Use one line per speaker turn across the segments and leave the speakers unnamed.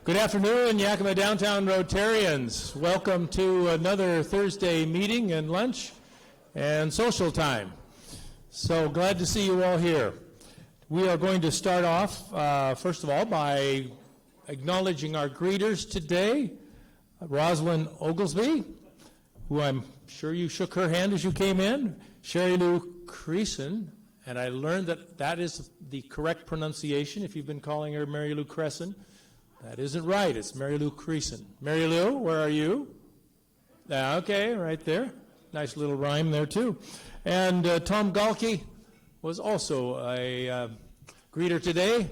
Good afternoon, Yakima Downtown Rotarians. Welcome to another Thursday meeting and lunch and social time. So glad to see you all here. We are going to start off, first of all, by acknowledging our greeters today. Rosalind Oglesby, who I'm sure you shook her hand as you came in. Sherry Lou Creason, and I learned that that is the correct pronunciation if you've been calling her Mary Lou Cresson. That isn't right. It's Mary Lou Creason. Mary Lou, where are you? Okay, right there. Nice little rhyme there, too. And Tom Galke was also a greeter today.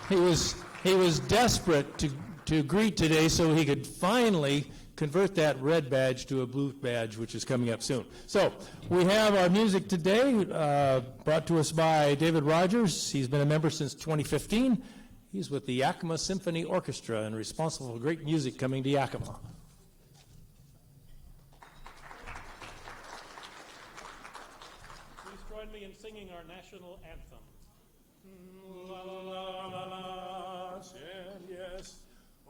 He was desperate to greet today so he could finally convert that red badge to a blue badge, which is coming up soon. So we have our music today brought to us by David Rogers. He's been a member since 2015. He's with the Yakima Symphony Orchestra and responsible for great music coming to Yakima.
Please join me in singing our national anthem. La la la la la, and yes.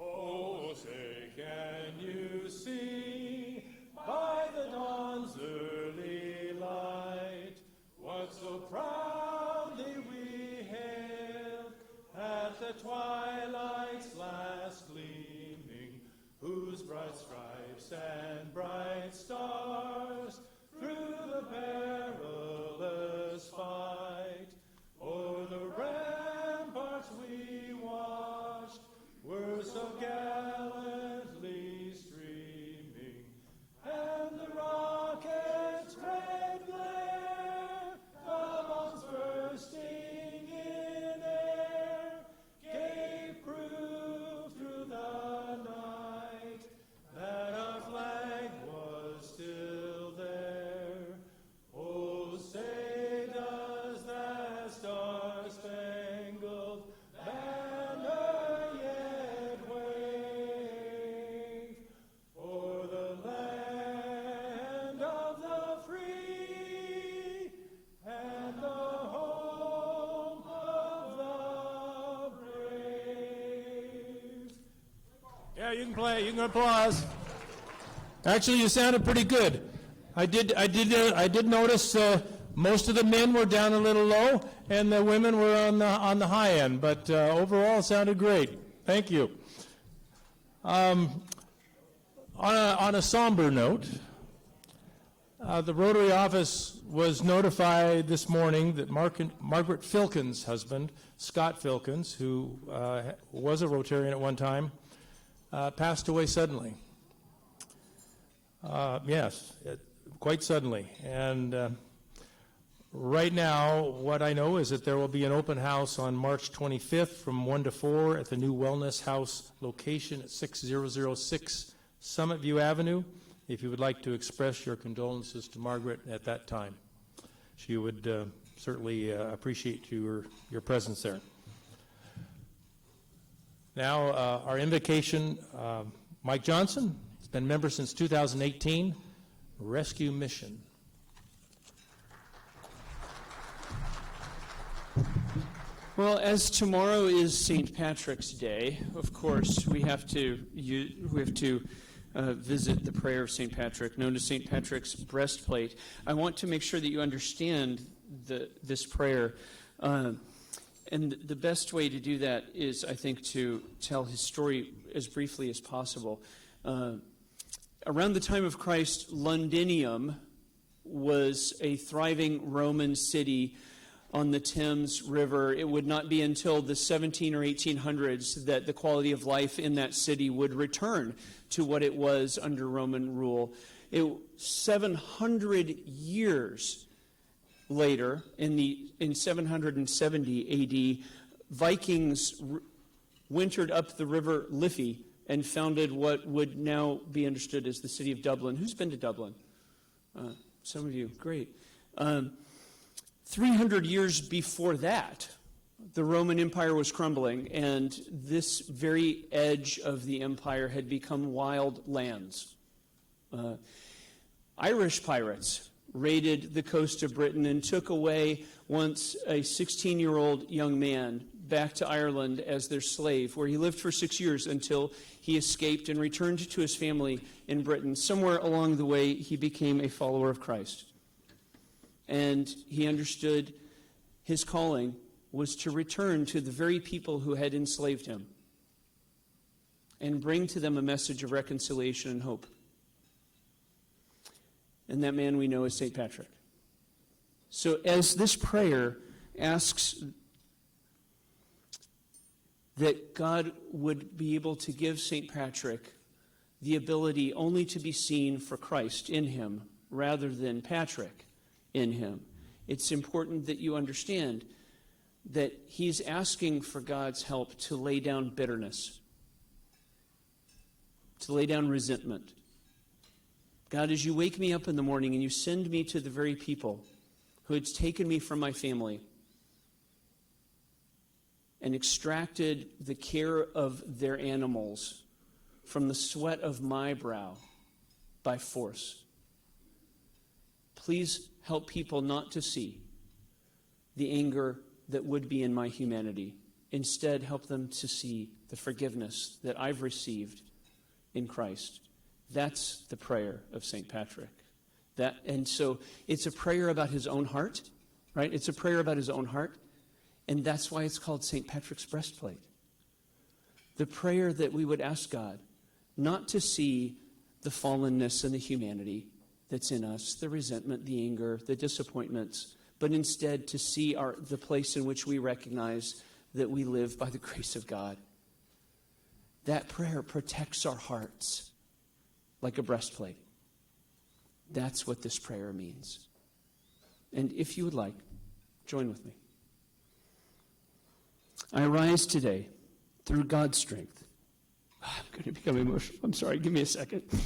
Oh, say, can you see by the dawn's early light what so proudly we hailed at the twilight's last gleaming, whose bright stripes and bright stars through the perilous fight o'er the ramparts we watched were so gallantly streaming, and the rocket's red glare, the bombs bursting in air, gave proof through the night that our flag was still there. Oh, say does that star-spangled banner yet wave o'er the land of the free and the home of the brave?
Yeah, you can play. You can applause. Actually, you sounded pretty good. I did notice most of the men were down a little low, and the women were on the high end. But overall, it sounded great. Thank you. On a somber note, the Rotary office was notified this morning that Margaret Filkins' husband, Scott Filkins, who was a Rotarian at one time, passed away suddenly. Yes, quite suddenly. And right now, what I know is that there will be an open house on March 25th from 1 to 4 at the new Wellness House location at 6006 Summit View Avenue, if you would like to express your condolences to Margaret at that time. She would certainly appreciate your presence there. Now, our invocation, Mike Johnson. Been a member since 2018, Rescue Mission.
Well, as tomorrow is St. Patrick's Day, of course, we have to visit the prayer of St. Patrick, known as St. Patrick's breastplate. I want to make sure that you understand this prayer. And the best way to do that is, I think, to tell his story as briefly as possible. Around the time of Christ, Londinium was a thriving Roman city on the Thames River. It would not be until the 17 or 1800s that the quality of life in that city would return to what it was under Roman rule. 700 years later, in 770 AD, Vikings wintered up the river Liffey and founded what would now be understood as the city of Dublin. Who's been to Dublin? Some of you. Great. 300 years before that, the Roman Empire was crumbling, and this very edge of the empire had become wild lands. Irish pirates raided the coast of Britain and took away once a 16-year-old young man back to Ireland as their slave, where he lived for 6 years until he escaped and returned to his family in Britain. Somewhere along the way, he became a follower of Christ. And he understood his calling was to return to the very people who had enslaved him and bring to them a message of reconciliation and hope. And that man we know is St. Patrick. So as this prayer asks that God would be able to give St. Patrick the ability only to be seen for Christ in him rather than Patrick in him, it's important that you understand that he's asking for God's help to lay down bitterness, to lay down resentment. God, as you wake me up in the morning and you send me to the very people who had taken me from my family and extracted the care of their animals from the sweat of my brow by force, please help people not to see the anger that would be in my humanity. Instead, help them to see the forgiveness that I've received in Christ. That's the prayer of St. Patrick. And so it's a prayer about his own heart, right? It's a prayer about his own heart, and that's why it's called St. Patrick's breastplate. The prayer that we would ask God not to see the fallenness and the humanity that's in us, the resentment, the anger, the disappointments, but instead to see the place in which we recognize that we live by the grace of God. That prayer protects our hearts like a breastplate. That's what this prayer means. And if you would like, join with me. I arise today through God's strength. I'm going to become emotional. I'm sorry, give me a second. This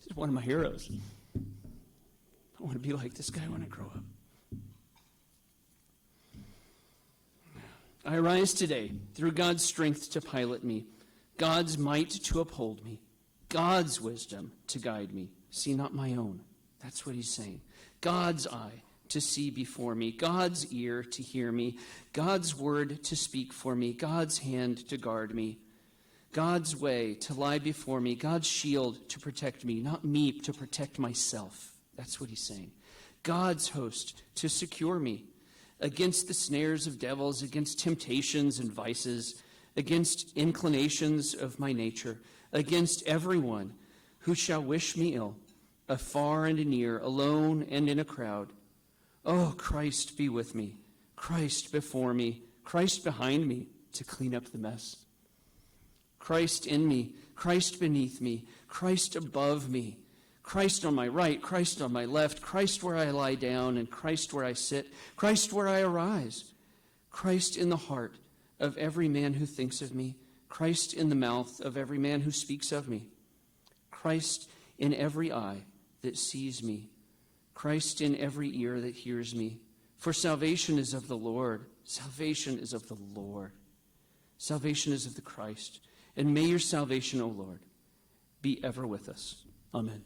is one of my heroes. I want to be like this guy when I grow up. I arise today through God's strength to pilot me, God's might to uphold me, God's wisdom to guide me. See, not my own. That's what he's saying. God's eye to see before me, God's ear to hear me, God's word to speak for me, God's hand to guard me, God's way to lie before me, God's shield to protect me, not me to protect myself. That's what he's saying. God's host to secure me against the snares of devils, against temptations and vices, against inclinations of my nature, against everyone who shall wish me ill, afar and near, alone and in a crowd. Oh, Christ be with me, Christ before me, Christ behind me to clean up the mess. Christ in me, Christ beneath me, Christ above me, Christ on my right, Christ on my left, Christ where I lie down, and Christ where I sit, Christ where I arise, Christ in the heart of every man who thinks of me, Christ in the mouth of every man who speaks of me, Christ in every eye that sees me, Christ in every ear that hears me. For salvation is of the Lord. Salvation is of the Lord. Salvation is of the Christ. And may your salvation, O Lord, be ever with us. Amen.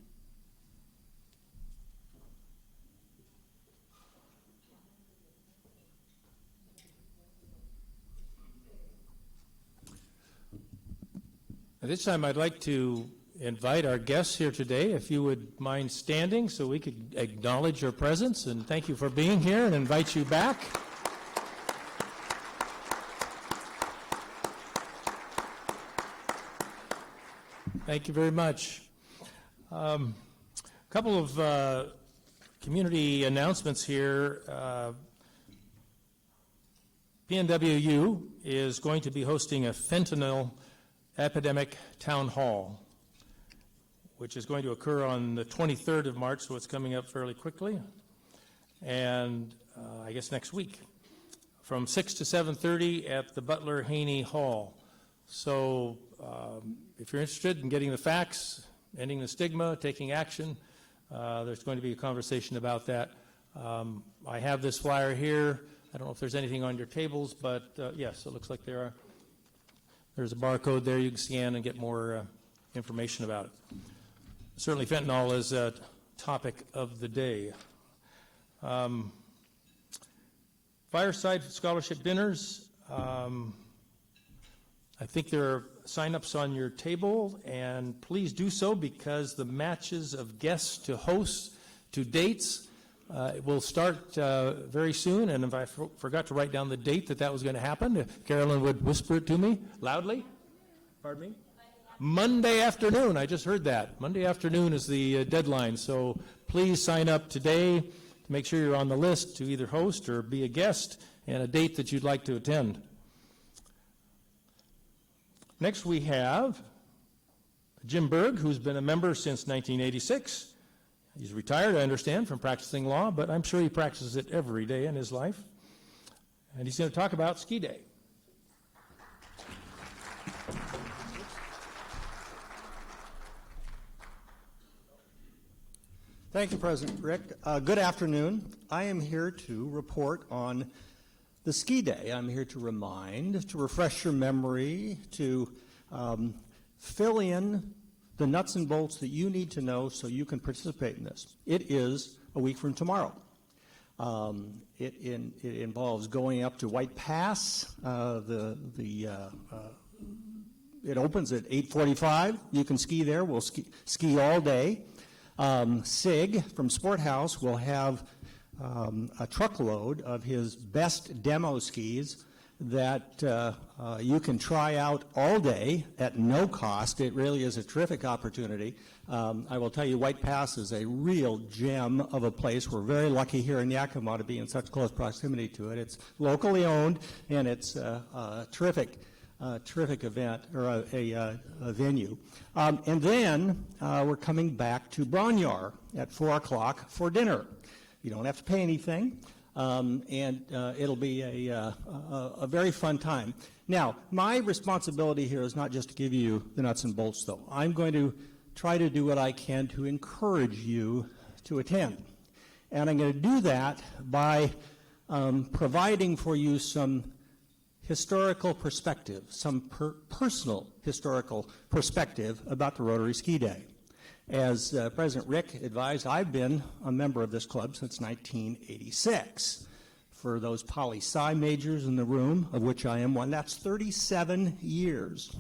At this time, I'd like to invite our guests here today, if you would mind standing so we could acknowledge your presence, and thank you for being here and invite you back. Thank you very much. A couple of community announcements here. PNWU is going to be hosting a fentanyl epidemic town hall, which is going to occur on the 23rd of March, so it's coming up fairly quickly, and I guess next week, from 6 to 7:30 at the Butler Haney Hall. So if you're interested in getting the facts, ending the stigma, taking action, there's going to be a conversation about that. I have this flyer here. I don't know if there's anything on your tables, but yes, it looks like there are. There's a barcode there you can scan and get more information about it. Certainly fentanyl is a topic of the day. Fireside Scholarship Dinners. I think there are sign-ups on your table, and please do so because the matches of guests to hosts to dates will start very soon, and if I forgot to write down the date that was going to happen, if Carolyn would whisper it to me loudly. Pardon me? Monday afternoon. I just heard that. Monday afternoon is the deadline, so please sign up today to make sure you're on the list to either host or be a guest and a date that you'd like to attend. Next we have Jim Berg, who's been a member since 1986. He's retired, I understand, from practicing law, but I'm sure he practices it every day in his life. And he's going to talk about Ski Day.
Thank you, President Rick. Good afternoon. I am here to report on the Ski Day. I'm here to remind, to refresh your memory, to fill in the nuts and bolts that you need to know so you can participate in this. It is a week from tomorrow. It involves going up to White Pass. It opens at 8:45. You can ski there. We'll ski all day. Sig from Sport House will have a truckload of his best demo skis that you can try out all day at no cost. It really is a terrific opportunity. I will tell you, White Pass is a real gem of a place. We're very lucky here in Yakima to be in such close proximity to it. It's locally owned, and it's a terrific event, or a venue. And then we're coming back to Bronyar at 4 o'clock for dinner. You don't have to pay anything, and it'll be a very fun time. Now, my responsibility here is not just to give you the nuts and bolts, though. I'm going to try to do what I can to encourage you to attend. And I'm going to do that by providing for you some historical perspective, some personal historical perspective about the Rotary Ski Day. As President Rick advised, I've been a member of this club since 1986. For those poli-sci majors in the room, of which I am one, that's 37 years.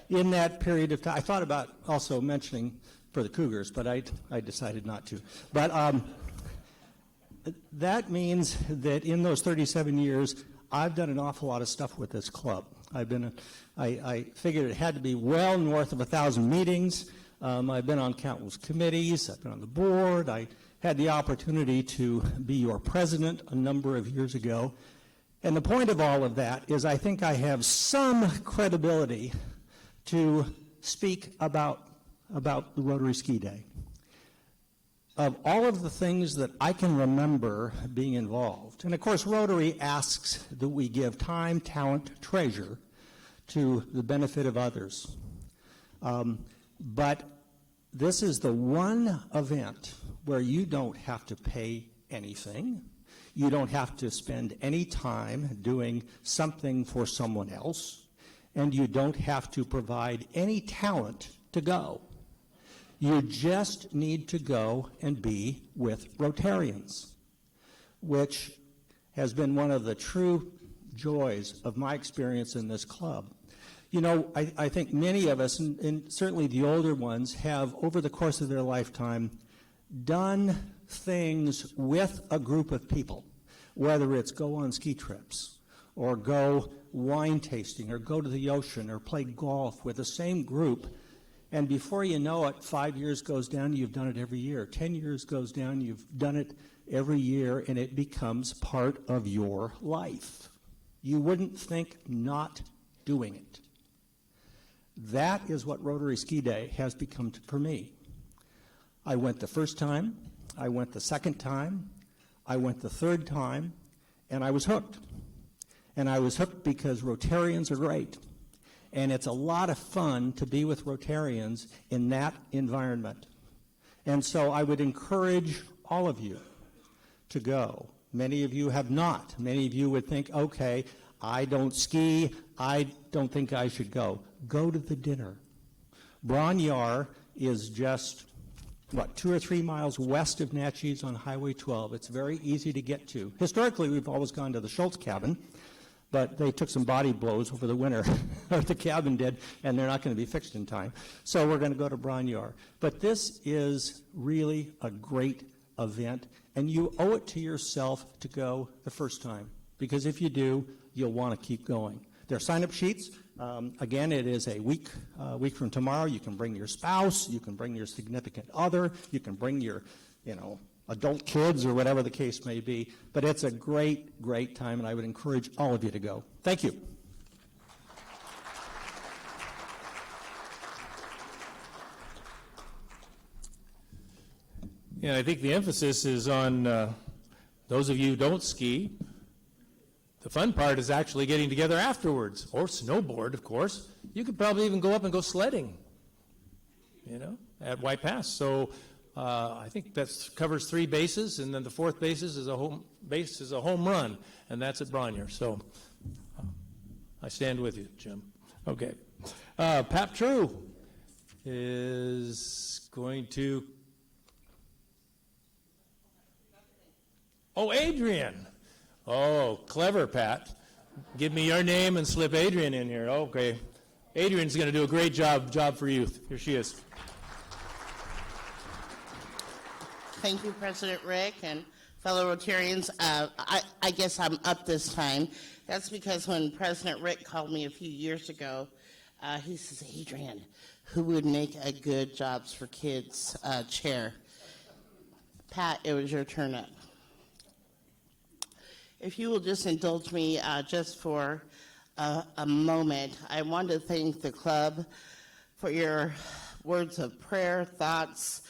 In that period of time, I thought about also mentioning for the Cougars, but I decided not to. But that means that in those 37 years, I've done an awful lot of stuff with this club. I figured it had to be well north of 1,000 meetings. I've been on countless committees. I've been on the board. I had the opportunity to be your president a number of years ago. And the point of all of that is I think I have some credibility to speak about the Rotary Ski Day. Of all of the things that I can remember being involved, and of course Rotary asks that we give time, talent, treasure to the benefit of others. But this is the one event where you don't have to pay anything. You don't have to spend any time doing something for someone else. And you don't have to provide any talent to go. You just need to go and be with Rotarians, which has been one of the true joys of my experience in this club. You know, I think many of us, and certainly the older ones, have over the course of their lifetime done things with a group of people, whether it's go on ski trips or go wine tasting or go to the ocean or play golf with the same group. And before you know it, 5 years goes down, you've done it every year. 10 years goes down, you've done it every year, and it becomes part of your life. You wouldn't think not doing it. That is what Rotary Ski Day has become for me. I went the first time, I went the second time, I went the third time, and I was hooked. And I was hooked because Rotarians are great. And it's a lot of fun to be with Rotarians in that environment. And so I would encourage all of you to go. Many of you have not. Many of you would think, okay, I don't ski, I don't think I should go. Go to the dinner. Bronyar is just 2 or 3 miles west of Natchez on Highway 12. It's very easy to get to. Historically, we've always gone to the Schultz cabin, but they took some body blows over the winter, or the cabin did, and they're not going to be fixed in time. So we're going to go to Bronyar. But this is really a great event, and you owe it to yourself to go the first time, because if you do, you'll want to keep going. There are sign-up sheets. Again, it is a week from tomorrow. You can bring your spouse, you can bring your significant other, you can bring your, adult kids or whatever the case may be. But it's a great, great time, and I would encourage all of you to go. Thank you.
Yeah, I think the emphasis is on those of you who don't ski. The fun part is actually getting together afterwards, or snowboard, of course. You could probably even go up and go sledding, at White Pass. So I think that covers 3 bases, and then the 4th base is a home run, and that's at Bronyar. So I stand with you, Jim. Okay. Pat True is going to... Oh, Adrian. Oh, clever, Pat. Give me your name and slip Adrian in here. Okay. Adrian's going to do a great job for youth. Here she is.
Thank you, President Rick and fellow Rotarians. I guess I'm up this time. That's because when President Rick called me a few years ago, he says, Adrian, who would make a good Jobs for Kids chair? Pat, it was your turn up. If you will just indulge me just for a moment, I want to thank the club for your words of prayer, thoughts,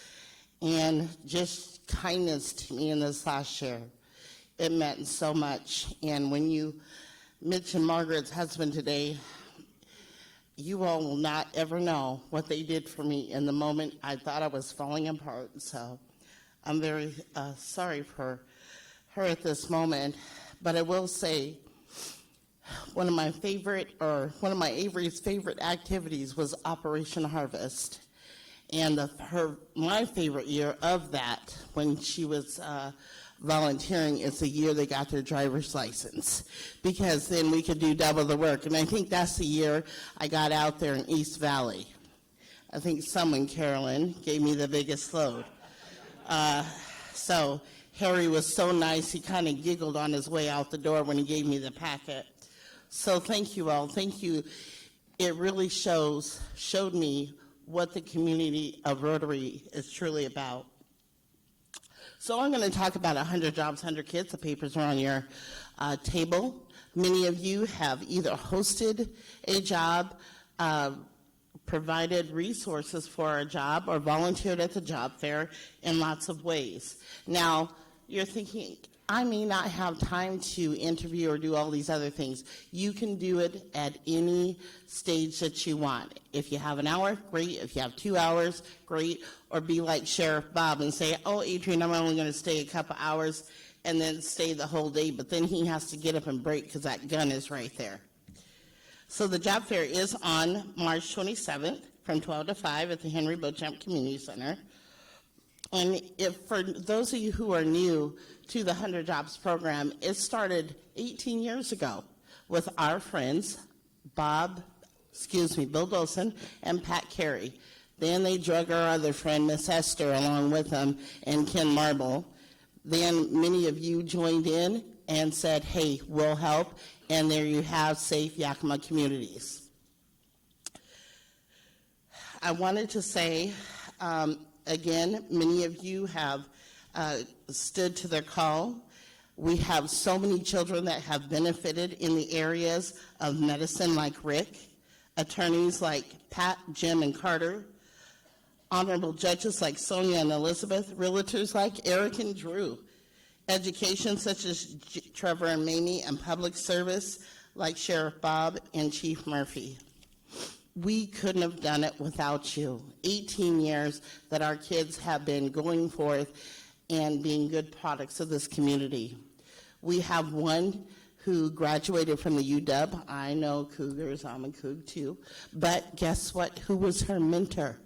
and just kindness to me in this last year. It meant so much. And when you mentioned Margaret's husband today, you all will not ever know what they did for me in the moment I thought I was falling apart. So I'm very sorry for her at this moment. But I will say, one of my Avery's favorite activities was Operation Harvest. And my favorite year of that, when she was volunteering, is the year they got their driver's license, because then we could do double the work. And I think that's the year I got out there in East Valley. I think Carolyn, gave me the biggest load. So Harry was so nice, he kind of giggled on his way out the door when he gave me the packet. So thank you all. Thank you. It really showed me what the community of Rotary is truly about. So I'm going to talk about 100 Jobs, 100 Kids. The papers are on your table. Many of you have either hosted a job, provided resources for a job, or volunteered at the job fair in lots of ways. Now, you're thinking, I may not have time to interview or do all these other things. You can do it at any stage that you want. If you have an hour, great. If you have 2 hours, great. Or be like Sheriff Bob and say, oh, Adrian, I'm only going to stay a couple hours, and then stay the whole day. But then he has to get up and break because that gun is right there. So the job fair is on March 27th from 12 to 5 at the Henry Beauchamp Community Center. And for those of you who are new to the 100 Jobs program, it started 18 years ago with our friends, Bill Dolson, and Pat Carey. Then they drug our other friend, Miss Esther, along with them, and Ken Marble. Then many of you joined in and said, hey, we'll help. And there you have Safe Yakima Communities. I wanted to say, again, many of you have stood to their call. We have so many children that have benefited in the areas of medicine like Rick, attorneys like Pat, Jim, and Carter, honorable judges like Sonia and Elizabeth, realtors like Eric and Drew, education such as Trevor and Mamie, and public service like Sheriff Bob and Chief Murphy. We couldn't have done it without you. 18 years that our kids have been going forth and being good products of this community. We have one who graduated from the UW. I know Cougars, I'm a Coug too. But guess what? Who was her mentor?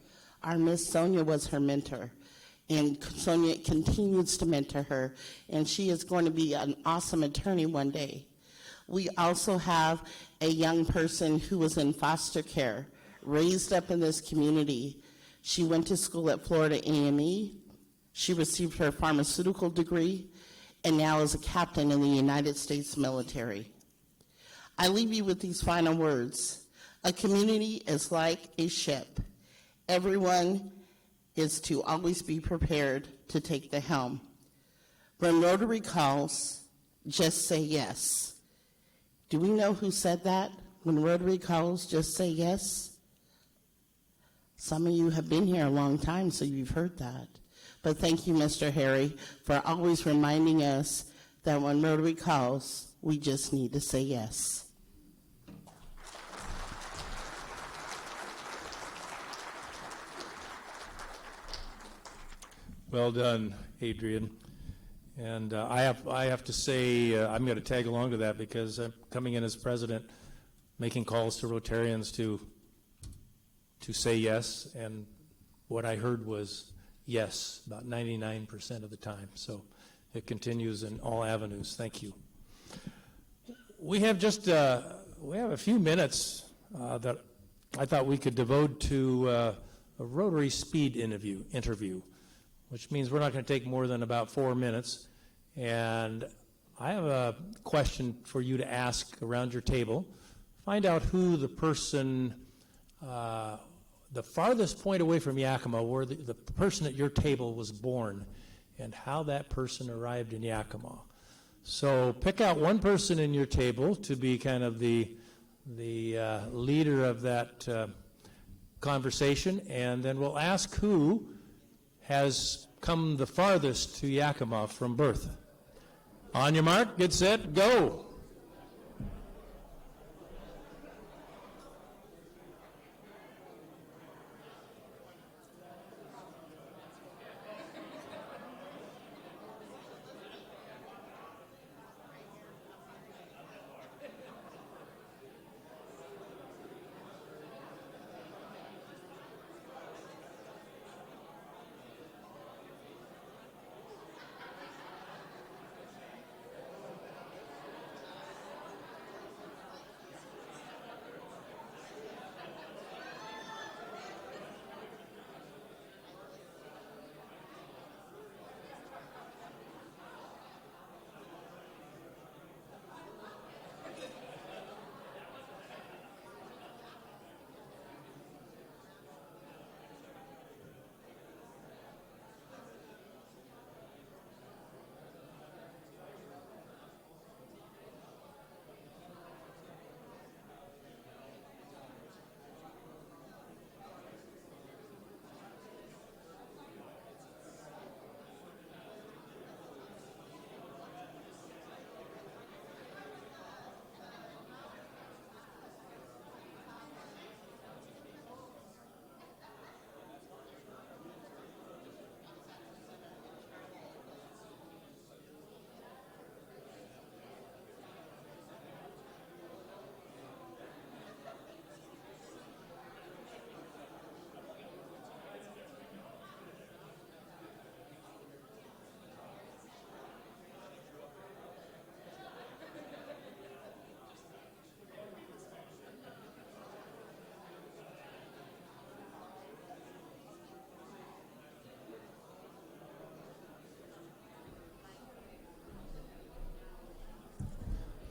Our Miss Sonia was her mentor. And Sonia continues to mentor her, and she is going to be an awesome attorney one day. We also have a young person who was in foster care, raised up in this community. She went to school at Florida A&E. She received her pharmaceutical degree, and now is a captain in the United States military. I leave you with these final words. A community is like a ship. Everyone is to always be prepared to take the helm. When Rotary calls, just say yes. Do we know who said that? When Rotary calls, just say yes? Some of you have been here a long time, so you've heard that. But thank you, Mr. Harry, for always reminding us that when Rotary calls, we just need to say yes.
Well done, Adrian. And I have to say, I'm going to tag along to that because I'm coming in as president, making calls to Rotarians to say yes, and what I heard was yes, about 99% of the time. So it continues in all avenues. Thank you. We have just we have a few minutes that I thought we could devote to a Rotary speed interview, which means we're not going to take more than about 4 minutes. And I have a question for you to ask around your table. Find out who the person, the farthest point away from Yakima, where the person at your table was born, and how that person arrived in Yakima. So pick out one person in your table to be kind of the leader of that conversation, and then we'll ask who has come the farthest to Yakima from birth. On your mark, get set, go.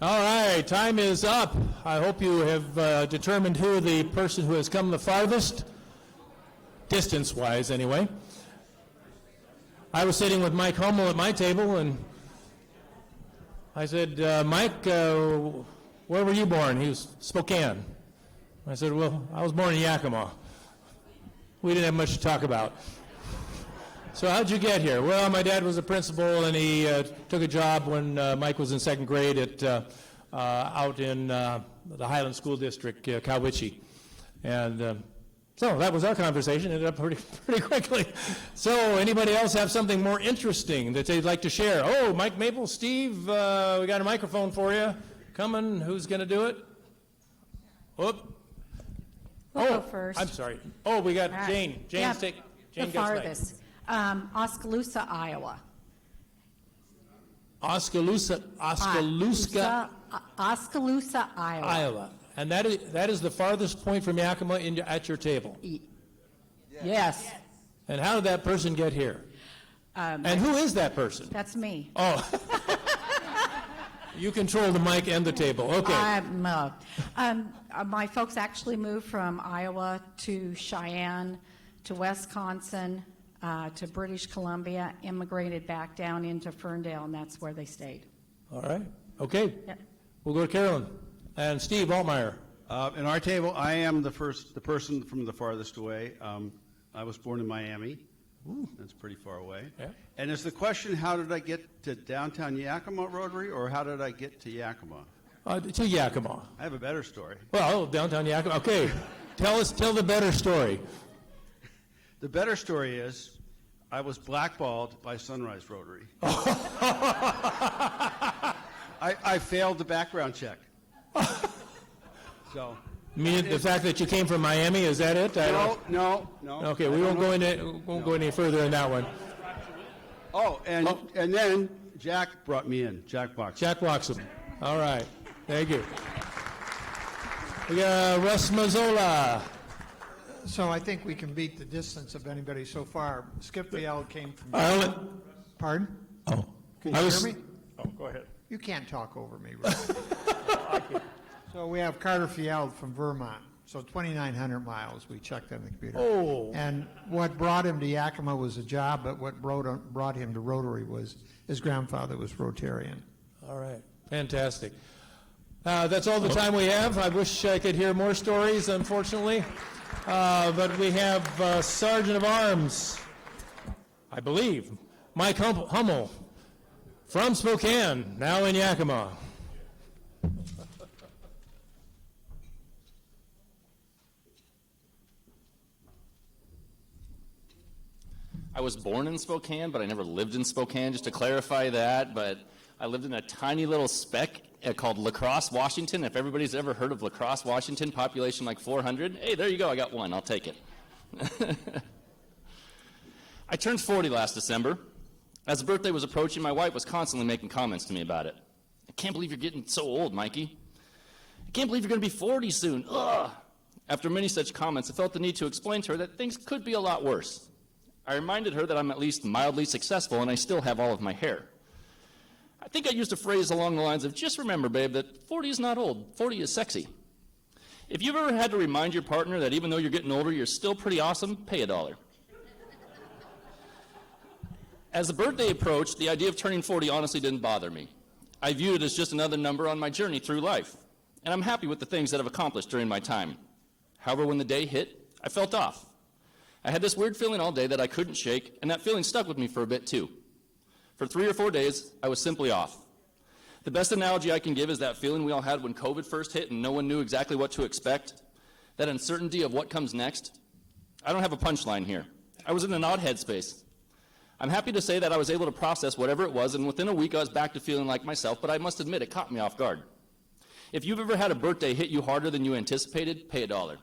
All right, time is up. I hope you have determined who the person who has come the farthest, distance-wise anyway. I was sitting with Mike Hummel at my table, and I said, Mike, where were you born? He was Spokane. I said, well, I was born in Yakima. We didn't have much to talk about. So how'd you get here? Well, my dad was a principal, and he took a job when Mike was in second grade at out in the Highland School District, Cowiche. And so that was our conversation. Ended up pretty quickly. So anybody else have something more interesting that they'd like to share? Oh, Mike Maple, Steve, we got a microphone for you. Coming. Who's going to do it? Whoop.
We'll go first.
I'm sorry. Oh, we got
All right.
Jane.
Yeah,
Jane
the
gets
farthest.
Mike.
Oskaloosa, Iowa.
Oskaloosa,
Oskaloosa, Iowa.
Iowa. And that is the farthest point from Yakima at your table.
Yes.
And how did that person get here? And who is that person?
That's me.
Oh. You control the mic and the table. Okay.
My folks actually moved from Iowa to Cheyenne, to Wisconsin, to British Columbia, immigrated back down into Ferndale, and that's where they stayed.
All right. Okay.
Yep.
We'll go to Carolyn. And Steve Altmeyer.
In our table, I am the person from the farthest away. I was born in Miami. Ooh. That's pretty far away.
Yeah.
And is the question, how did I get to downtown Yakima Rotary, or how did I get to Yakima?
To Yakima.
I have a better story.
Well, downtown Yakima. Okay. Tell the better story.
The better story is I was blackballed by Sunrise Rotary. I failed the background check. So.
You mean the fact that you came from Miami? Is that it?
No.
Okay, we won't go any further in that one.
Oh, and then Jack brought me in. Jack Box.
Jack Bloxham. All right. Thank you. We got Russ Mazzola.
So I think we can beat the distance of anybody so far. Skip Riel came from. Pardon?
Oh.
Can you hear me?
Oh, go ahead.
You can't talk over me, really. So we have Carter Field from Vermont. So 2,900 miles. We checked on the computer.
Oh.
And what brought him to Yakima was a job, but what brought him to Rotary was his grandfather was Rotarian.
All right. Fantastic. That's all the time we have. I wish I could hear more stories, unfortunately. But we have Sergeant of Arms, I believe, Mike Hummel from Spokane, now in Yakima.
I was born in Spokane, but I never lived in Spokane, just to clarify that. But I lived in a tiny little speck called La Crosse, Washington. If everybody's ever heard of La Crosse, Washington, population like 400. Hey, there you go. I got one. I'll take it. I turned 40 last December. As the birthday was approaching, my wife was constantly making comments to me about it. I can't believe you're getting so old, Mikey. I can't believe you're going to be 40 soon. Ugh. After many such comments, I felt the need to explain to her that things could be a lot worse. I reminded her that I'm at least mildly successful and I still have all of my hair. I think I used a phrase along the lines of, just remember, babe, that 40 is not old, 40 is sexy. If you've ever had to remind your partner that even though you're getting older, you're still pretty awesome, pay $1. As the birthday approached, the idea of turning 40 honestly didn't bother me. I viewed it as just another number on my journey through life, and I'm happy with the things that I've accomplished during my time. However, when the day hit, I felt off. I had this weird feeling all day that I couldn't shake, and that feeling stuck with me for a bit too. For 3 or 4 days, I was simply off. The best analogy I can give is that feeling we all had when COVID first hit and no one knew exactly what to expect, that uncertainty of what comes next. I don't have a punchline here. I was in an odd headspace. I'm happy to say that I was able to process whatever it was, and within a week I was back to feeling like myself, but I must admit it caught me off guard. If you've ever had a birthday hit you harder than you anticipated, pay $1.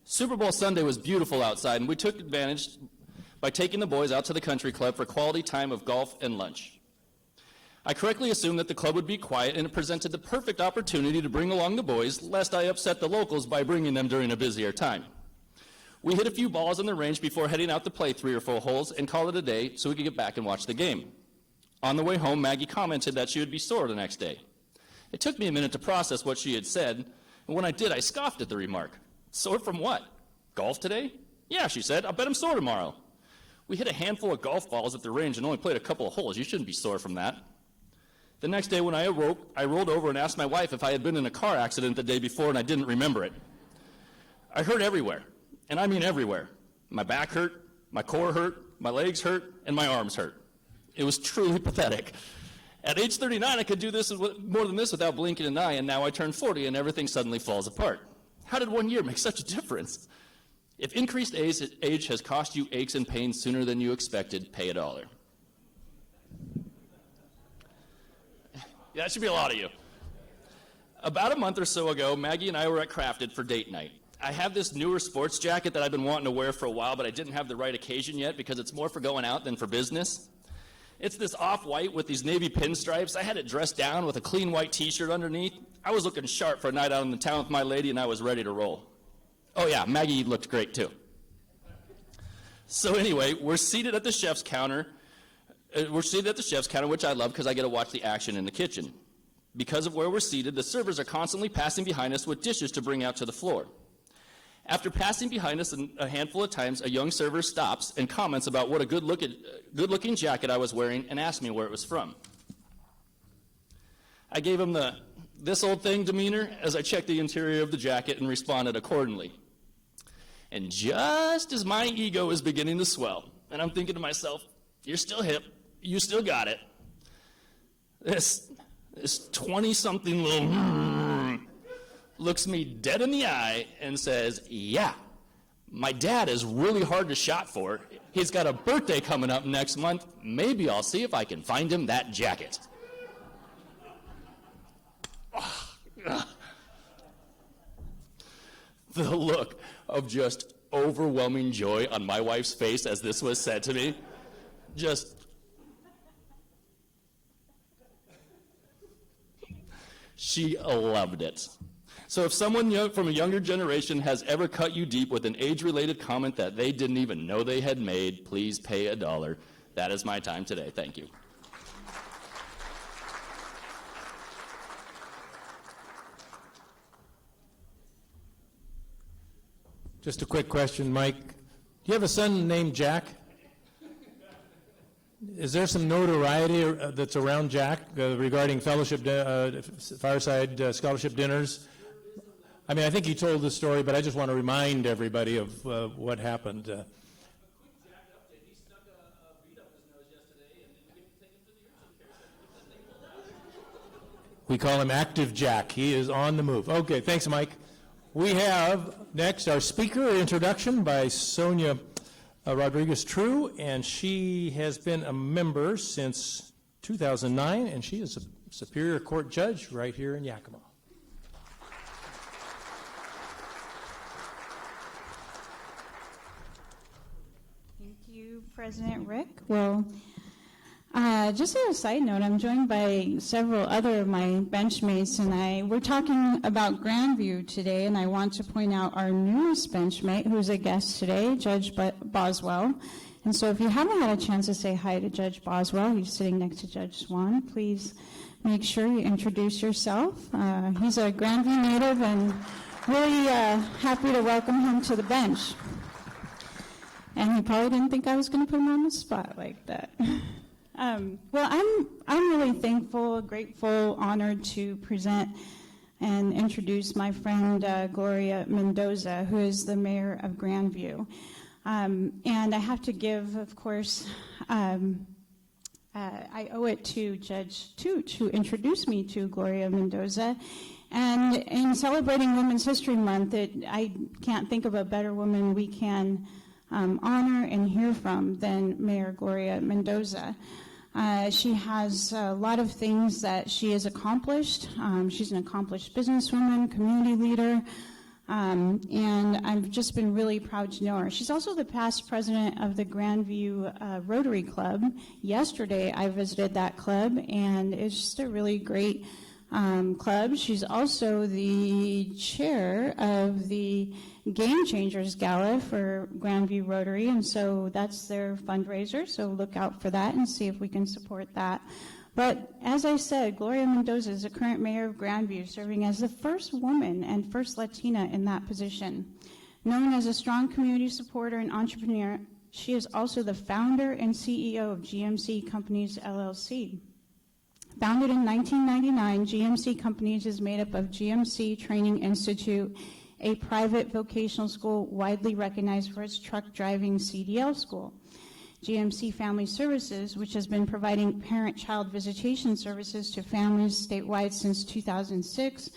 Super Bowl Sunday was beautiful outside, and we took advantage by taking the boys out to the country club for quality time of golf and lunch. I correctly assumed that the club would be quiet, and it presented the perfect opportunity to bring along the boys, lest I upset the locals by bringing them during a busier time. We hit a few balls on the range before heading out to play 3 or 4 holes and call it a day so we could get back and watch the game. On the way home, Maggie commented that she would be sore the next day. It took me a minute to process what she had said, and when I did, I scoffed at the remark. Sore from what? Golf today? Yeah, she said. I'll bet I'm sore tomorrow. We hit a handful of golf balls at the range and only played a couple of holes. You shouldn't be sore from that. The next day when I awoke, I rolled over and asked my wife if I had been in a car accident the day before and I didn't remember it. I hurt everywhere, and I mean everywhere. My back hurt, my core hurt, my legs hurt, and my arms hurt. It was truly pathetic. At age 39, I could do this more than this without blinking an eye, and now I turned 40 and everything suddenly falls apart. How did 1 year make such a difference? If increased age has cost you aches and pains sooner than you expected, pay $1. Yeah, that should be a lot of you. About a month or so ago, Maggie and I were at Crafted for date night. I have this newer sports jacket that I've been wanting to wear for a while, but I didn't have the right occasion yet because it's more for going out than for business. It's this off-white with these navy pinstripes. I had it dressed down with a clean white t-shirt underneath. I was looking sharp for a night out in the town with my lady, and I was ready to roll. Oh yeah, Maggie looked great too. So anyway, we're seated at the chef's counter. Which I love because I get to watch the action in the kitchen. Because of where we're seated, the servers are constantly passing behind us with dishes to bring out to the floor. After passing behind us a handful of times, a young server stops and comments about what a good-looking jacket I was wearing and asked me where it was from. I gave him the "this old thing" demeanor as I checked the interior of the jacket and responded accordingly. And just as my ego is beginning to swell, and I'm thinking to myself, you're still hip, you still got it, this 20-something little looks me dead in the eye and says, yeah, my dad is really hard to shop for. He's got a birthday coming up next month. Maybe I'll see if I can find him that jacket. The look of just overwhelming joy on my wife's face as this was said to me, she loved it. So if someone from a younger generation has ever cut you deep with an age-related comment that they didn't even know they had made, please pay $1. That is my time today. Thank you.
Just a quick question, Mike. Do you have a son named Jack? Is there some notoriety that's around Jack regarding fellowship, fireside scholarship dinners? I mean, I think you told the story, but I just want to remind everybody of what happened. We call him Active Jack. He is on the move. Okay, thanks, Mike. We have next our speaker introduction by Sonia Rodriguez-True, and she has been a member since 2009, and she is a Superior Court judge right here in Yakima.
Thank you, President Rick. Well, just as a side note, I'm joined by several other of my benchmates, and we're talking about Grandview today, and I want to point out our newest benchmate, who's a guest today, Judge Boswell. And so if you haven't had a chance to say hi to Judge Boswell, he's sitting next to Judge Swan, please make sure you introduce yourself. He's a Grandview native, and really happy to welcome him to the bench. And he probably didn't think I was going to put him on the spot like that. Well, I'm really thankful, grateful, honored to present and introduce my friend Gloria Mendoza, who is the mayor of Grandview. And I have to give, of course, I owe it to Judge Toot to introduce me to Gloria Mendoza. And in celebrating Women's History Month, I can't think of a better woman we can honor and hear from than Mayor Gloria Mendoza. She has a lot of things that she has accomplished. She's an accomplished businesswoman, community leader, and I've just been really proud to know her. She's also the past president of the Grandview Rotary Club. Yesterday I visited that club, and it's just a really great club. She's also the chair of the Game Changers Gala for Grandview Rotary, and so that's their fundraiser, so look out for that and see if we can support that. But as I said, Gloria Mendoza is the current mayor of Grandview, serving as the first woman and first Latina in that position. Known as a strong community supporter and entrepreneur, she is also the founder and CEO of GMC Companies, LLC. Founded in 1999, GMC Companies is made up of GMC Training Institute, a private vocational school widely recognized for its truck driving CDL school. GMC Family Services, which has been providing parent-child visitation services to families statewide since 2006,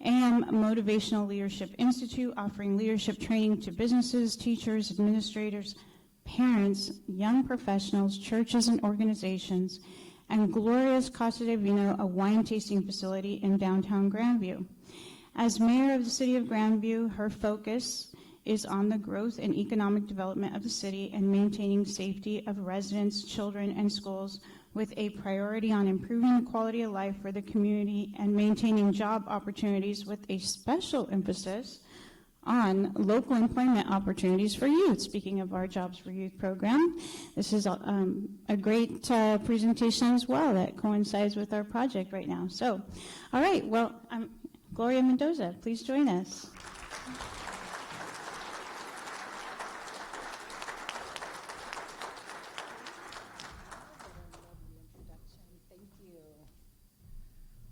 AM Motivational Leadership Institute, offering leadership training to businesses, teachers, administrators, parents, young professionals, churches, and organizations, and Gloria's Casa de Vino, a wine tasting facility in downtown Grandview. As mayor of the city of Grandview, her focus is on the growth and economic development of the city and maintaining safety of residents, children, and schools, with a priority on improving the quality of life for the community and maintaining job opportunities, with a special emphasis on local employment opportunities for youth. Speaking of our Jobs for Youth program, this is a great presentation as well that coincides with our project right now. So, all right, well, Gloria Mendoza, please join us.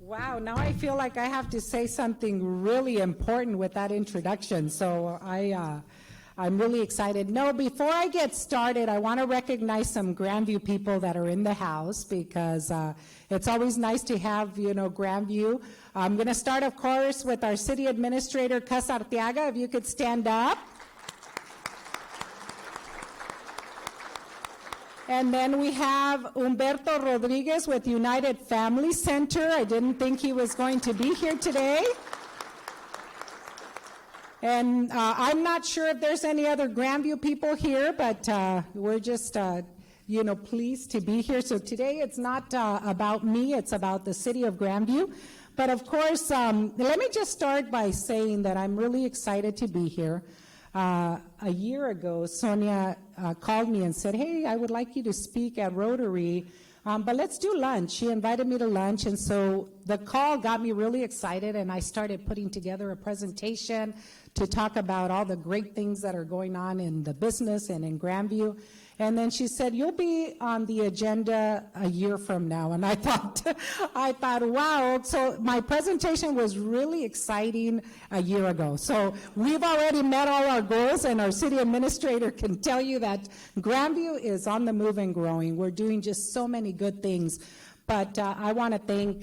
Wow, now I feel like I have to say something really important with that introduction, so I'm really excited. No, before I get started, I want to recognize some Grandview people that are in the house, because it's always nice to have, Grandview. I'm going to start, of course, with our city administrator, Cus Arteaga, if you could stand up. And then we have Humberto Rodriguez with United Family Center. I didn't think he was going to be here today. And I'm not sure if there's any other Grandview people here, but we're just, pleased to be here. So today it's not about me, it's about the city of Grandview. But of course, let me just start by saying that I'm really excited to be here. A year ago, Sonia called me and said, hey, I would like you to speak at Rotary, but let's do lunch. She invited me to lunch, and so the call got me really excited, and I started putting together a presentation to talk about all the great things that are going on in the business and in Grandview. And then she said, you'll be on the agenda a year from now. And I thought, wow. So my presentation was really exciting a year ago. So we've already met all our goals, and our city administrator can tell you that Grandview is on the move and growing. We're doing just so many good things. But I want to thank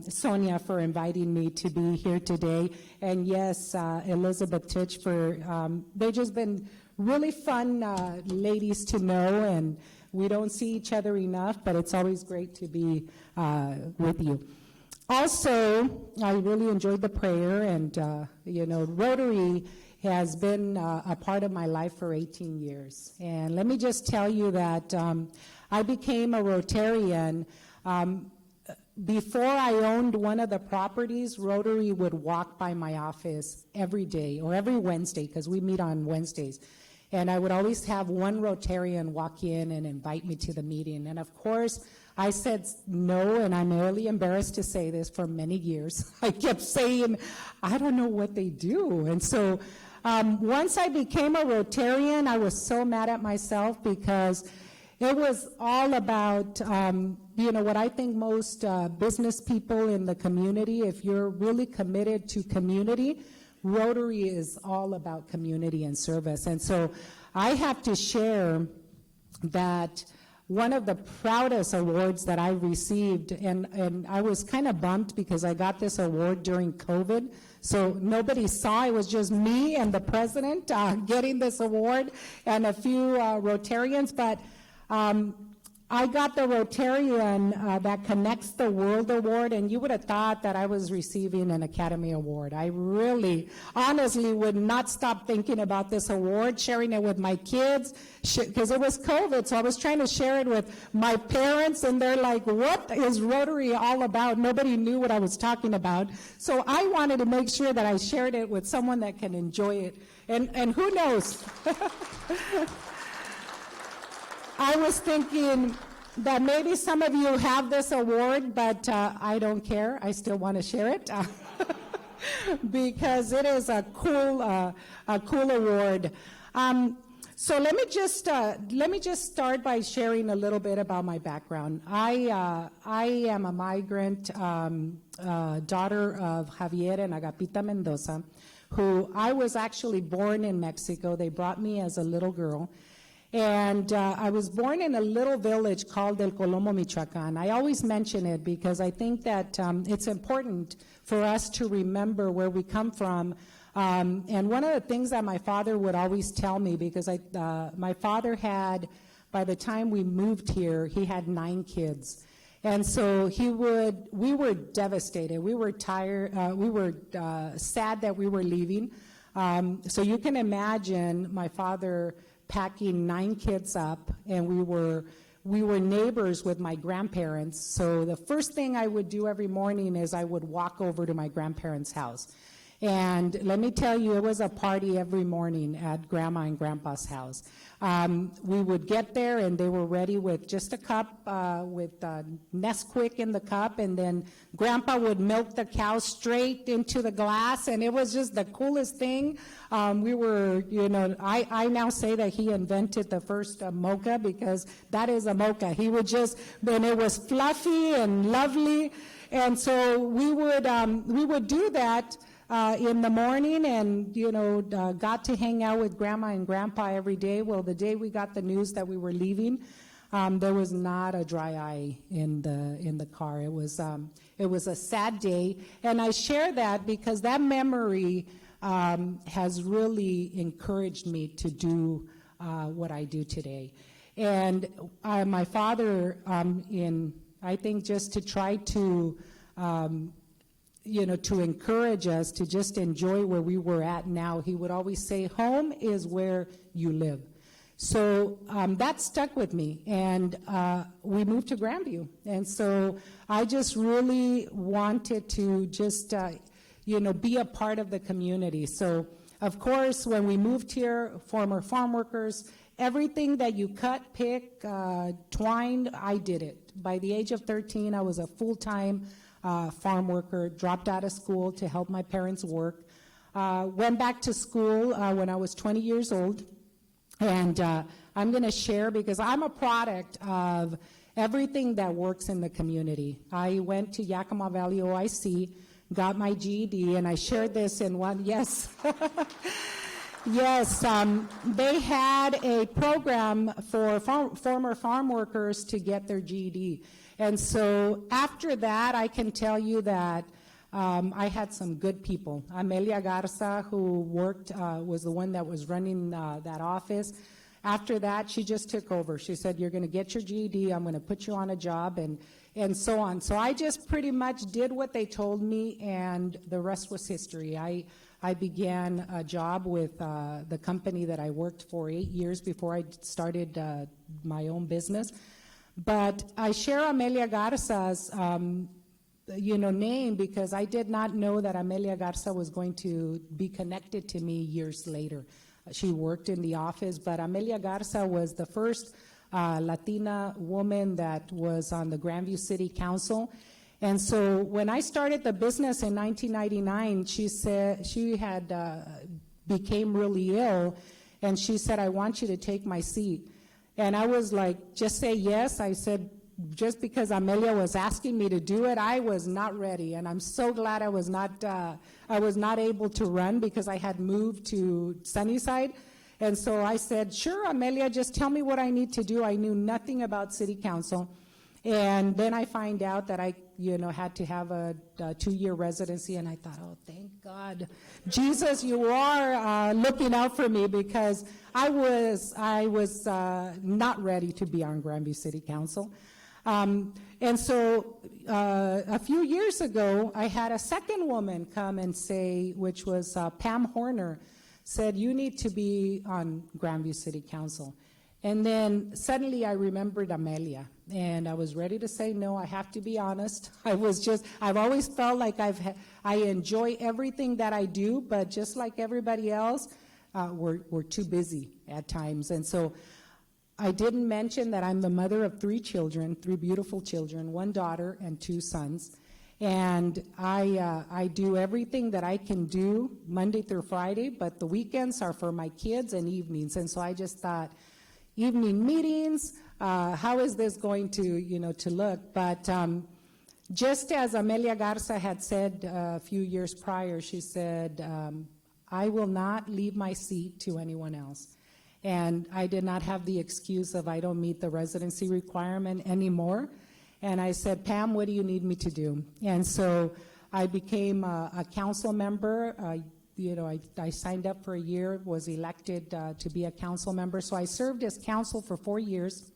Sonia for inviting me to be here today. And yes, Elizabeth Titch for, they've just been really fun ladies to know, and we don't see each other enough, but it's always great to be with you. Also, I really enjoyed the prayer, and Rotary has been a part of my life for 18 years. And let me just tell you that I became a Rotarian before I owned one of the properties. Rotary would walk by my office every day, or every Wednesday, because we meet on Wednesdays. And I would always have one Rotarian walk in and invite me to the meeting. And of course, I said no, and I'm really embarrassed to say this, for many years. I kept saying, I don't know what they do. And so once I became a Rotarian, I was so mad at myself, because it was all about, what I think most business people in the community, if you're really committed to community, Rotary is all about community and service. And so I have to share that one of the proudest awards that I received, and I was kind of bummed because I got this award during COVID, so nobody saw. It was just me and the president getting this award, and a few Rotarians, but I got the Rotarian that Connects the World Award, and you would have thought that I was receiving an Academy Award. I really, honestly, would not stop thinking about this award, sharing it with my kids, because it was COVID, so I was trying to share it with my parents, and they're like, what is Rotary all about? Nobody knew what I was talking about. So I wanted to make sure that I shared it with someone that can enjoy it. And who knows? I was thinking that maybe some of you have this award, but I don't care. I still want to share it because it is a cool award. So let me just start by sharing a little bit about my background. I am a migrant daughter of Javier and Agapita Mendoza, who I was actually born in Mexico. They brought me as a little girl. And I was born in a little village called El Colomo, Michoacan. I always mention it because I think that it's important for us to remember where we come from. And one of the things that my father would always tell me, because my father had, by the time we moved here, he had 9 kids. And so we were devastated. We were tired, we were sad that we were leaving. So you can imagine my father packing 9 kids up, and we were neighbors with my grandparents. So the first thing I would do every morning is I would walk over to my grandparents' house. And let me tell you, it was a party every morning at Grandma and Grandpa's house. We would get there, and they were ready with just a cup with Nesquik in the cup, and then Grandpa would milk the cow straight into the glass, and it was just the coolest thing. We were, I now say that he invented the first mocha, because that is a mocha. He would just, and it was fluffy and lovely, and so we would do that in the morning, and got to hang out with Grandma and Grandpa every day. Well, the day we got the news that we were leaving, there was not a dry eye in the car. It was a sad day, and I share that because that memory has really encouraged me to do what I do today. And my father, I think just to try to to encourage us to just enjoy where we were at now, he would always say, home is where you live. So that stuck with me, and we moved to Grandview. And so I just really wanted to just, be a part of the community. So, of course, when we moved here, former farm workers, everything that you cut, pick, twined, I did it. By the age of 13, I was a full-time farm worker, dropped out of school to help my parents work, went back to school when I was 20 years old, and I'm going to share because I'm a product of everything that works in the community. I went to Yakima Valley OIC, got my GED, and I shared this in one, yes. Yes, they had a program for former farm workers to get their GED. And so after that, I can tell you that I had some good people. Amelia Garza, who worked, was the one that was running that office. After that, she just took over. She said, you're going to get your GED, I'm going to put you on a job, and so on. So I just pretty much did what they told me, and the rest was history. I began a job with the company that I worked for 8 years before I started my own business. But I share Amelia Garza's, name because I did not know that Amelia Garza was going to be connected to me years later. She worked in the office, but Amelia Garza was the first Latina woman that was on the Grandview City Council. And so when I started the business in 1999, she said she had became really ill, and she said, I want you to take my seat. And I was like, just say yes. I said, just because Amelia was asking me to do it, I was not ready. And I'm so glad I was not able to run because I had moved to Sunnyside. And so I said, sure, Amelia, just tell me what I need to do. I knew nothing about city council. And then I find out that I, had to have a 2-year residency, and I thought, oh, thank God. Jesus, you are looking out for me, because I was not ready to be on Grandview City Council. And so a few years ago, I had a second woman come and say, which was Pam Horner, said, you need to be on Grandview City Council. And then suddenly I remembered Amelia, and I was ready to say no. I have to be honest. I've always felt like I enjoy everything that I do, but just like everybody else, we're too busy at times. And so I didn't mention that I'm the mother of 3 children, 3 beautiful children, 1 daughter and 2 sons. And I do everything that I can do Monday through Friday, but the weekends are for my kids and evenings. And so I just thought, evening meetings, how is this going to, to look? But just as Amelia Garza had said a few years prior, she said, I will not leave my seat to anyone else. And I did not have the excuse of I don't meet the residency requirement anymore. And I said, Pam, what do you need me to do? And so I became a council member. I signed up for a year, was elected to be a council member. So I served as council for 4 years.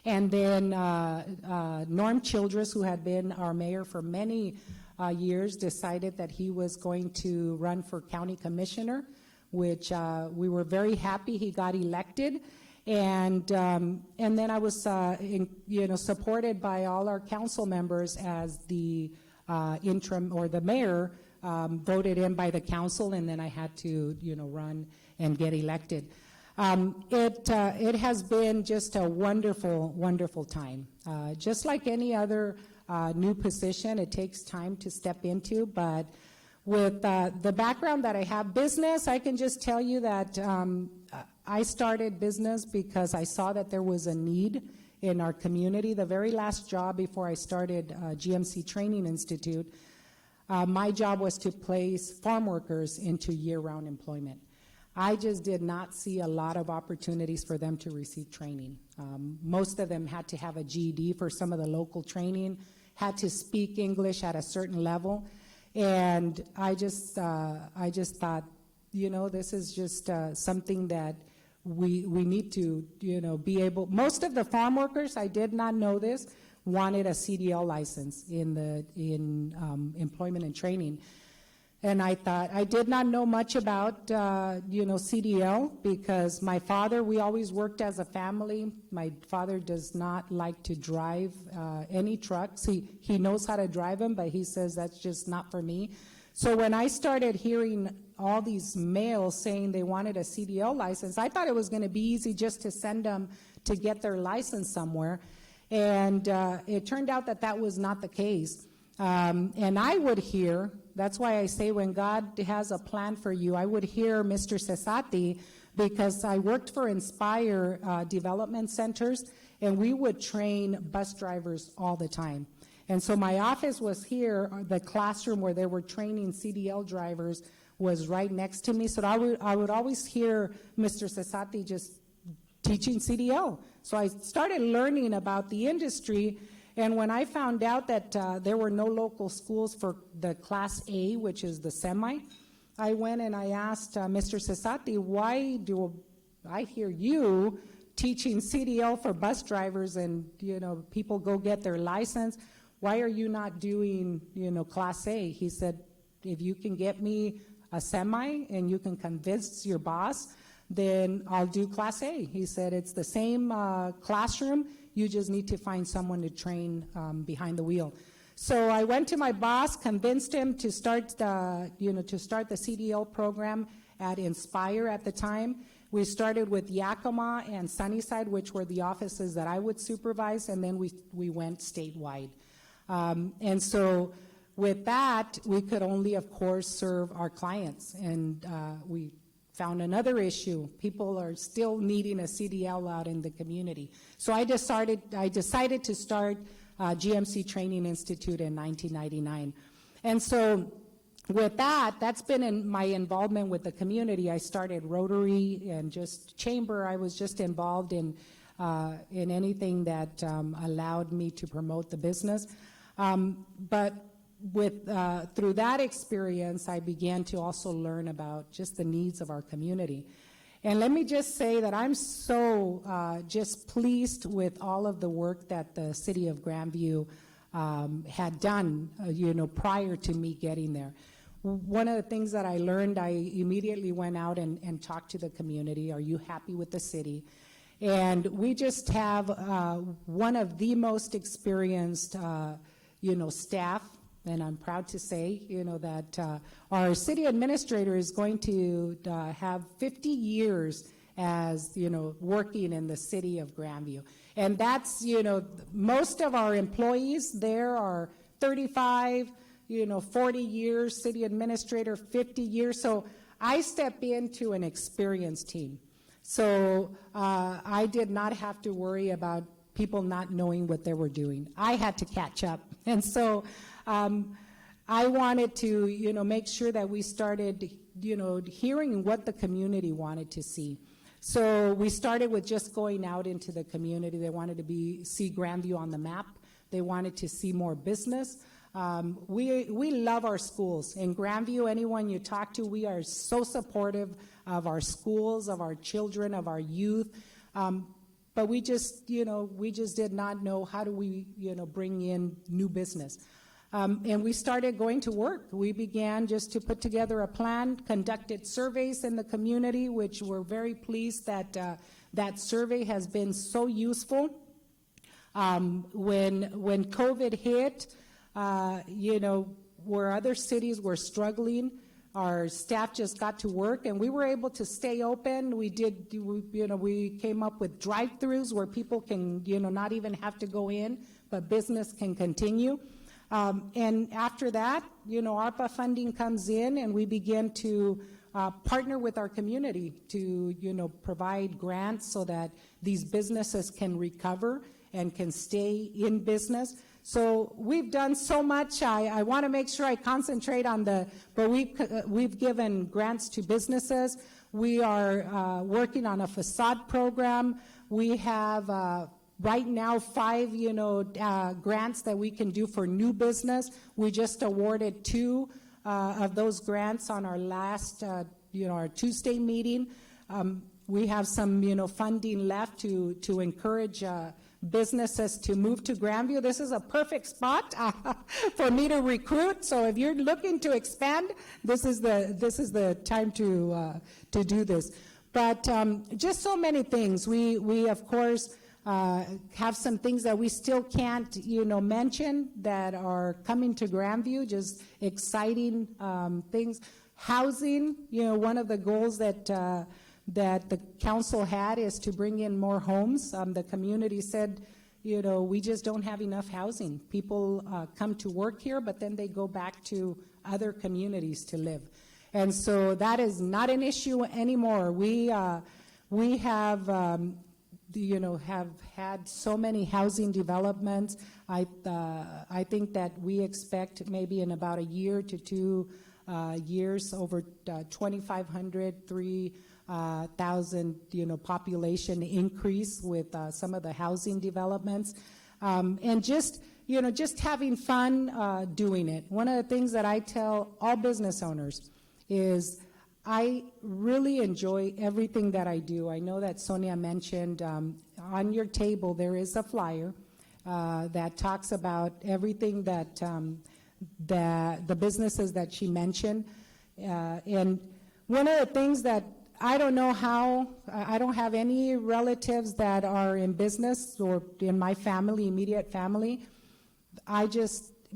And then Norm Childress, who had been our mayor for many years, decided that he was going to run for county commissioner, which we were very happy he got elected. And then I was, supported by all our council members as the interim, or the mayor, voted in by the council, and then I had to, run and get elected. It has been just a wonderful, wonderful time. Just like any other new position, it takes time to step into, but with the background that I have, business, I can just tell you that I started business because I saw that there was a need in our community. The very last job before I started GMC Training Institute, my job was to place farm workers into year-round employment. I just did not see a lot of opportunities for them to receive training. Most of them had to have a GED for some of the local training, had to speak English at a certain level, and I just thought, this is just something that we need to, be able. Most of the farm workers, I did not know this, wanted a CDL license in employment and training. And I thought, I did not know much about, CDL, because my father, we always worked as a family. My father does not like to drive any trucks. He knows how to drive them, but he says that's just not for me. So when I started hearing all these males saying they wanted a CDL license, I thought it was going to be easy just to send them to get their license somewhere. And it turned out that that was not the case. And I would hear, that's why I say when God has a plan for you, I would hear Mr. Cesati, because I worked for Inspire Development Centers, and we would train bus drivers all the time. And so my office was here, the classroom where they were training CDL drivers was right next to me. So I would always hear Mr. Cesati just teaching CDL. So I started learning about the industry, and when I found out that there were no local schools for the Class A, which is the semi, I went and I asked Mr. Cesati, why do I hear you teaching CDL for bus drivers and, people go get their license? Why are you not doing, Class A? He said, if you can get me a semi and you can convince your boss, then I'll do Class A. He said, it's the same classroom. You just need to find someone to train behind the wheel. So I went to my boss, convinced him to start the CDL program at Inspire at the time. We started with Yakima and Sunnyside, which were the offices that I would supervise, and then we went statewide. And so with that, we could only, of course, serve our clients. And we found another issue. People are still needing a CDL out in the community. So I decided to start GMC Training Institute in 1999. And so with that, that's been in my involvement with the community. I started Rotary and just Chamber. I was just involved in anything that allowed me to promote the business. But through that experience, I began to also learn about just the needs of our community. And let me just say that I'm so just pleased with all of the work that the city of Grandview had done, prior to me getting there. One of the things that I learned, I immediately went out and talked to the community. Are you happy with the city? And we just have one of the most experienced, staff. And I'm proud to say, that our city administrator is going to have 50 years as, working in the city of Grandview. And that's, most of our employees there are 35, 40 years, city administrator 50 years. So I step into an experienced team. So I did not have to worry about people not knowing what they were doing. I had to catch up. And so I wanted to, make sure that we started, hearing what the community wanted to see. So we started with just going out into the community. They wanted to see Grandview on the map. They wanted to see more business. We love our schools. In Grandview, anyone you talk to, we are so supportive of our schools, of our children, of our youth. but we just did not know how do we, bring in new business. And we started going to work. We began just to put together a plan, conducted surveys in the community, which we're very pleased that that survey has been so useful. When COVID hit, where other cities were struggling, our staff just got to work, and we were able to stay open. We came up with drive-throughs where people can, not even have to go in, but business can continue. And after that, ARPA funding comes in, and we begin to partner with our community to, provide grants so that these businesses can recover and can stay in business. So we've done so much. I want to make sure I concentrate on but we've given grants to businesses. We are working on a facade program. We have right now 5, grants that we can do for new business. We just awarded 2 of those grants on our last, our Tuesday meeting. We have some, funding left to encourage businesses to move to Grandview. This is a perfect spot for me to recruit. So if you're looking to expand, this is the time to do this. But just so many things. We of course have some things that we still can't mention that are coming to Grandview. Just exciting things. Housing. One of the goals that the council had is to bring in more homes. The community said, we just don't have enough housing. People come to work here, but then they go back to other communities to live. And so that is not an issue anymore. We have had so many housing developments. I think that we expect maybe in about a year to 2 years over 2,500, 3,000, population increase with some of the housing developments, and just having fun doing it. One of the things that I tell all business owners is I really enjoy everything that I do. I know that Sonia mentioned on your table there is a flyer that talks about everything that the businesses that she mentioned, and one of the things that I don't know how, I don't have any relatives that are in business or in my family, immediate family.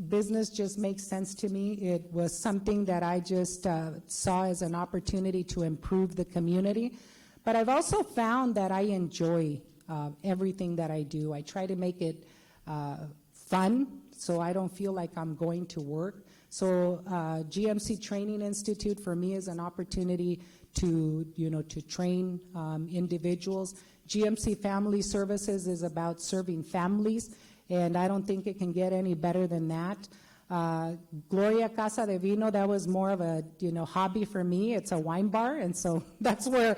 Business just makes sense to me. It was something that I just saw as an opportunity to improve the community. But I've also found that I enjoy everything that I do. I try to make it fun so I don't feel like I'm going to work. So GMC Training Institute for me is an opportunity to train individuals. GMC Family Services is about serving families, and I don't think it can get any better than that. Gloria Casa de Vino, that was more of a hobby for me. It's a wine bar, and so that's where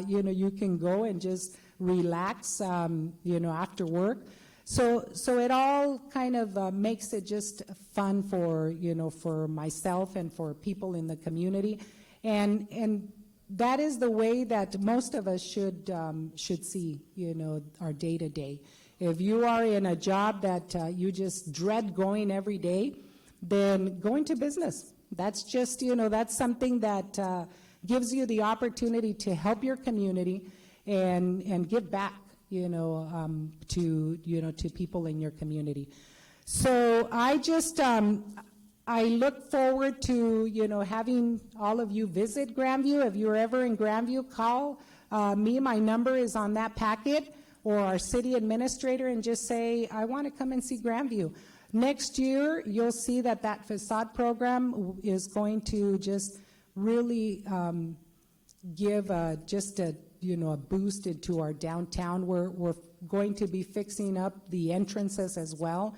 you can go and just relax after work. So it all kind of makes it just fun for for myself and for people in the community, and that is the way that most of us should see our day to day. If you are in a job that you just dread going every day, then go into business. That's just that's something that gives you the opportunity to help your community and give back. To people in your community. So I just, I look forward to, having all of you visit Grandview. If you're ever in Grandview, call me. My number is on that packet, or our city administrator, and just say, I want to come and see Grandview. Next year, you'll see that facade program is going to just really give just a boost into our downtown. We're going to be fixing up the entrances as well.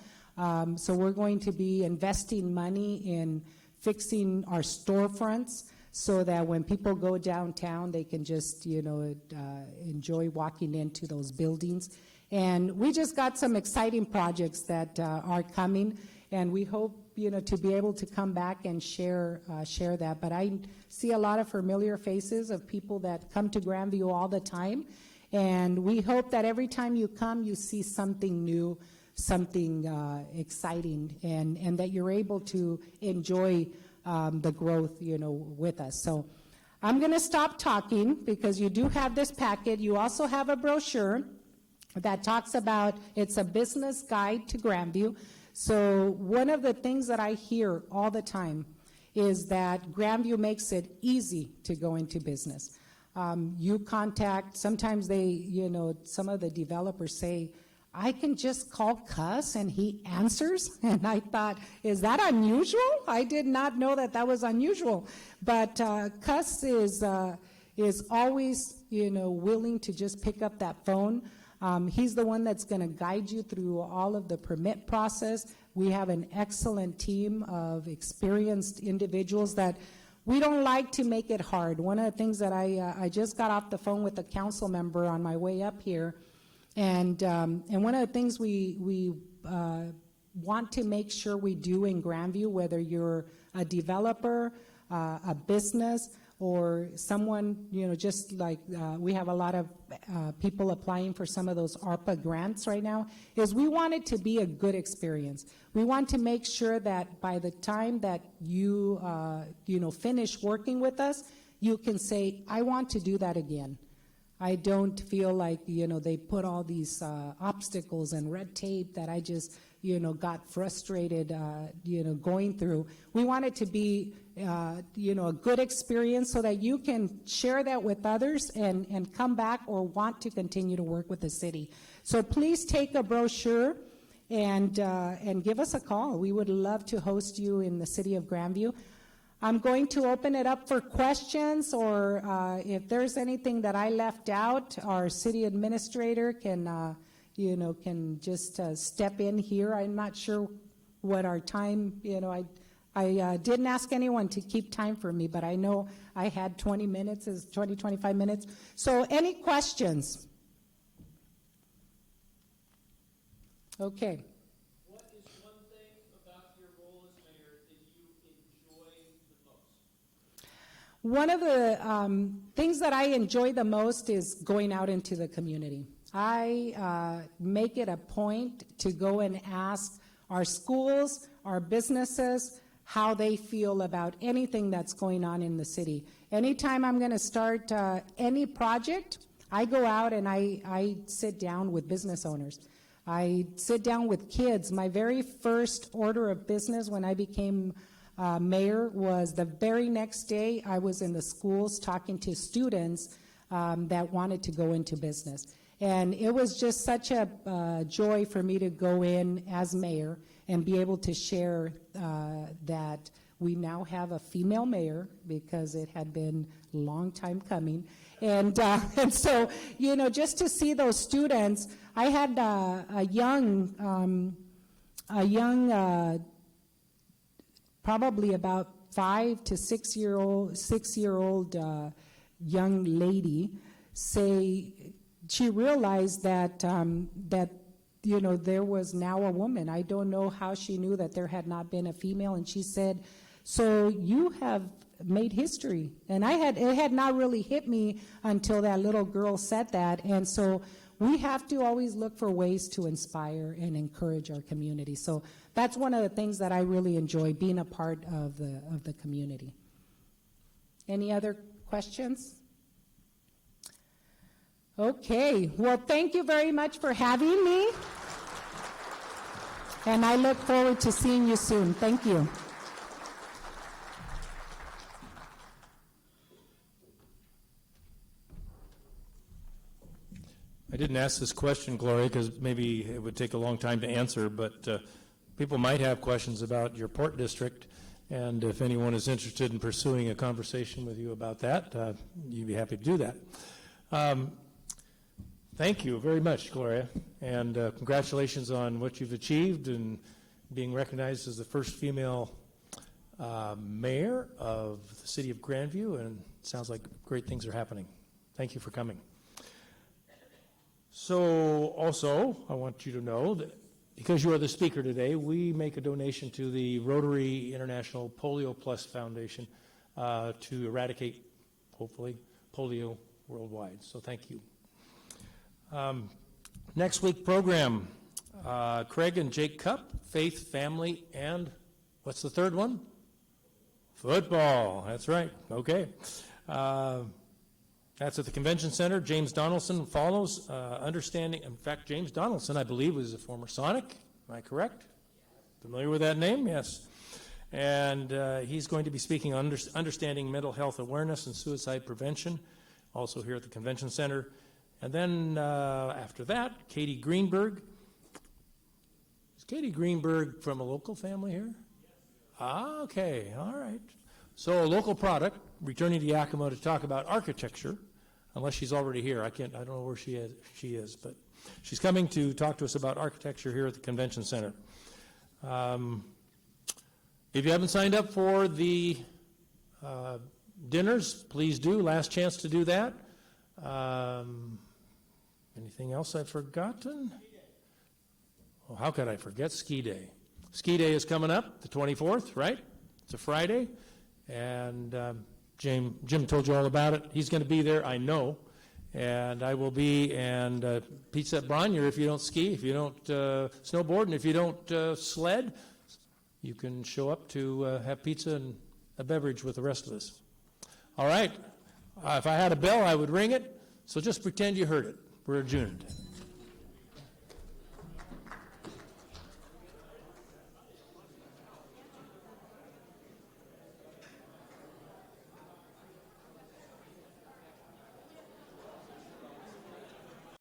So we're going to be investing money in fixing our storefronts so that when people go downtown, they can just, enjoy walking into those buildings. And we just got some exciting projects that are coming, and we hope, to be able to come back and share that. But I see a lot of familiar faces of people that come to Grandview all the time, And we hope that every time you come, you see something new, something exciting, and that you're able to enjoy the growth, with us. So I'm going to stop talking because you do have this packet. You also have a brochure that talks about, it's a business guide to Grandview. So one of the things that I hear all the time is that Grandview makes it easy to go into business. You contact, sometimes some of the developers say, I can just call Cuss and he answers. And I thought, is that unusual? I did not know that was unusual. But Cuss is always, willing to just pick up that phone. He's the one that's going to guide you through all of the permit process. We have an excellent team of experienced individuals that we don't like to make it hard. One of the things that I just got off the phone with a council member on my way up here, and one of the things we want to make sure we do in Grandview, whether you're a developer, a business, or someone, just like we have a lot of people applying for some of those ARPA grants right now, is we want it to be a good experience. We want to make sure that by the time that you, finish working with us, you can say, I want to do that again. I don't feel like, they put all these obstacles and red tape that I just, got frustrated, going through. We want it to be, a good experience so that you can share that with others and come back or want to continue to work with the city. So please take a brochure and give us a call. We would love to host you in the city of Grandview. I'm going to open it up for questions, or if there's anything that I left out, our city administrator can just step in here. I'm not sure what our time, I didn't ask anyone to keep time for me, but I know I had 20 minutes, 25 minutes. So any questions? Okay.
What is one thing about your role as mayor that you enjoy the most?
One of the things that I enjoy the most is going out into the community. I make it a point to go and ask our schools, our businesses, how they feel about anything that's going on in the city. Anytime I'm going to start any project, I go out and I sit down with business owners. I sit down with kids. My very first order of business when I became mayor was the very next day I was in the schools talking to students that wanted to go into business. And it was just such a joy for me to go in as mayor and be able to share that we now have a female mayor, because it had been a long time coming. And so, just to see those students, I had a young, probably about 5 to 6 year old young lady say she realized that there was now a woman. I don't know how she knew that there had not been a female, and she said, so you have made history. And it had not really hit me until that little girl said that. And so we have to always look for ways to inspire and encourage our community. So that's one of the things that I really enjoy, being a part of the community. Any other questions? Okay, well, thank you very much for having me. And I look forward to seeing you soon. Thank you.
I didn't ask this question, Gloria, because maybe it would take a long time to answer, but people might have questions about your port district, and if anyone is interested in pursuing a conversation with you about that, you'd be happy to do that. Thank you very much, Gloria, and congratulations on what you've achieved and being recognized as the first female mayor of the city of Grandview, and it sounds like great things are happening. Thank you for coming. So also, I want you to know that because you are the speaker today, we make a donation to the Rotary International Polio Plus Foundation to eradicate, hopefully, polio worldwide. So thank you. Next week program, Craig and Jake Cup, faith, family, and what's the third one? Football. That's right. Okay. That's at the Convention Center. James Donaldson follows. Understanding, in fact, James Donaldson, I believe, was a former Sonic. Am I correct? Familiar with that name? Yes. And he's going to be speaking on understanding mental health awareness and suicide prevention, also here at the Convention Center. And then after that, Katie Greenberg. Is Katie Greenberg from a local family here? Ah, okay, all right. So a local product, returning to Yakima to talk about architecture, unless she's already here. I don't know where she is, but she's coming to talk to us about architecture here at the Convention Center. If you haven't signed up for the dinners, please do. Last chance to do that. Anything else I've forgotten? Oh, how could I forget Ski Day? Ski Day is coming up, the 24th, right? It's a Friday. And Jim told you all about it. He's going to be there, I know. And I will be, and pizza at Bronyer if you don't ski, if you don't snowboard, and if you don't sled, you can show up to have pizza and a beverage with the rest of us. All right. If I had a bell, I would ring it. So just pretend you heard it. We're adjourned.